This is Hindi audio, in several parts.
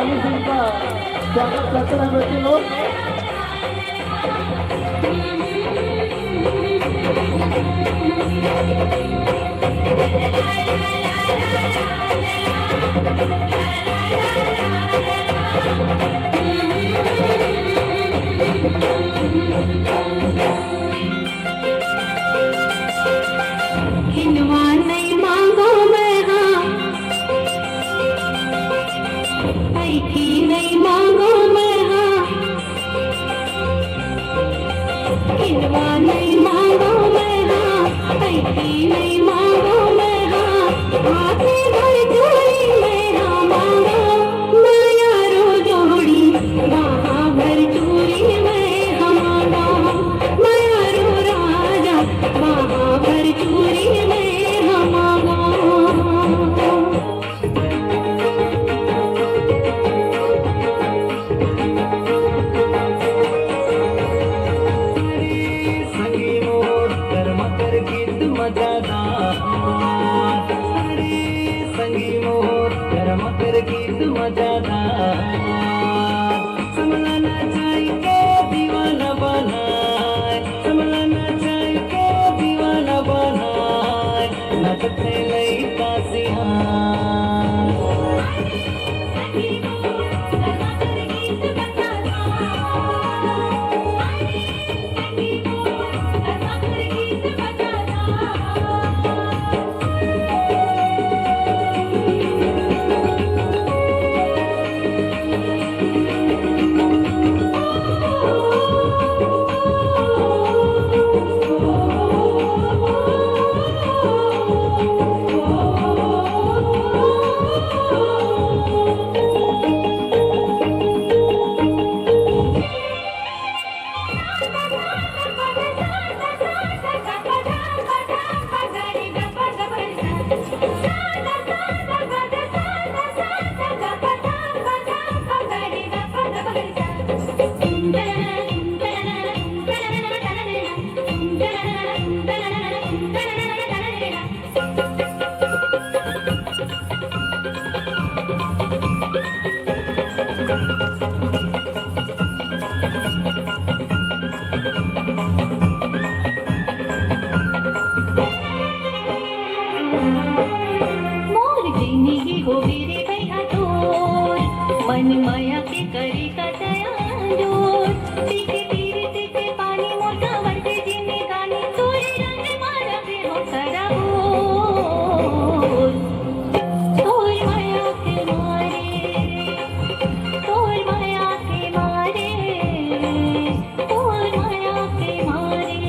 ताली से इनका स्वागत करते हैं बेटे लोग। नहीं मांगो मैं हाँ, ऐठी नहीं मांगो मैं हाँ, किनवा नहीं मांगो मैं हाँ, ऐठी नहीं मांगो मैं हाँ, हाथे भर चूड़ी मैं हाँ मांगो, माया रो जोड़ी वहाँ भर चूड़ी मैं हाँ मांगो, माया रो राजा वहाँ भर चूड़ी मैं हाँ मांगो। मोर जिंदगी हो मेरे भैया तोर, मन माया के करी का दया जोर, तीखे तीर तीखे पानी मोटा वर्ते जिने गानी, तोरे रंग मारा पे हो सरा बोल, तोर माया के मारे, तोर माया के मारे, तोर माया के मारे।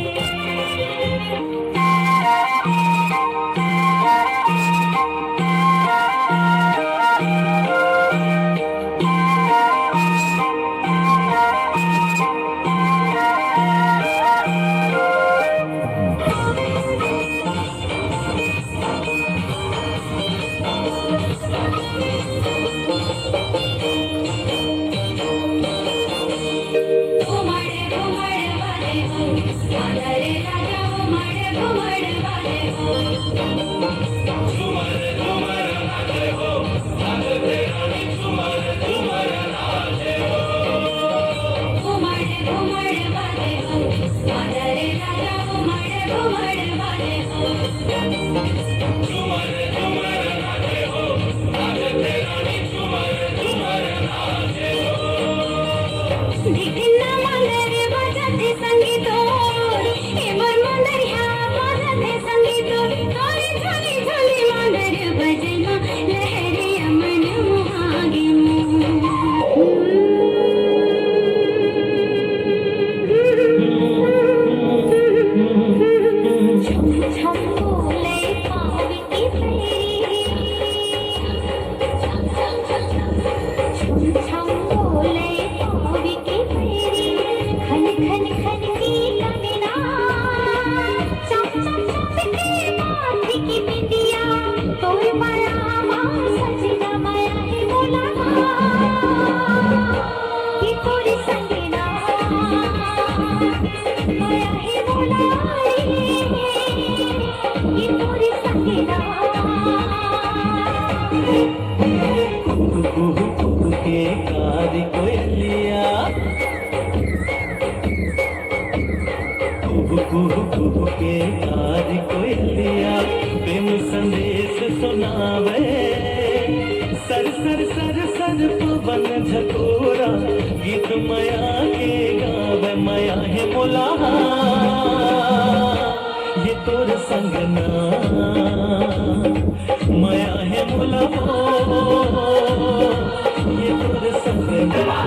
कुहू के कार कोयलिया प्रेम संदेश सुनावे सर सर सर सर पवन झकोरा गीत माया के गावे माया है मोला ये तोर संगना माया है मोला ये तोर संगना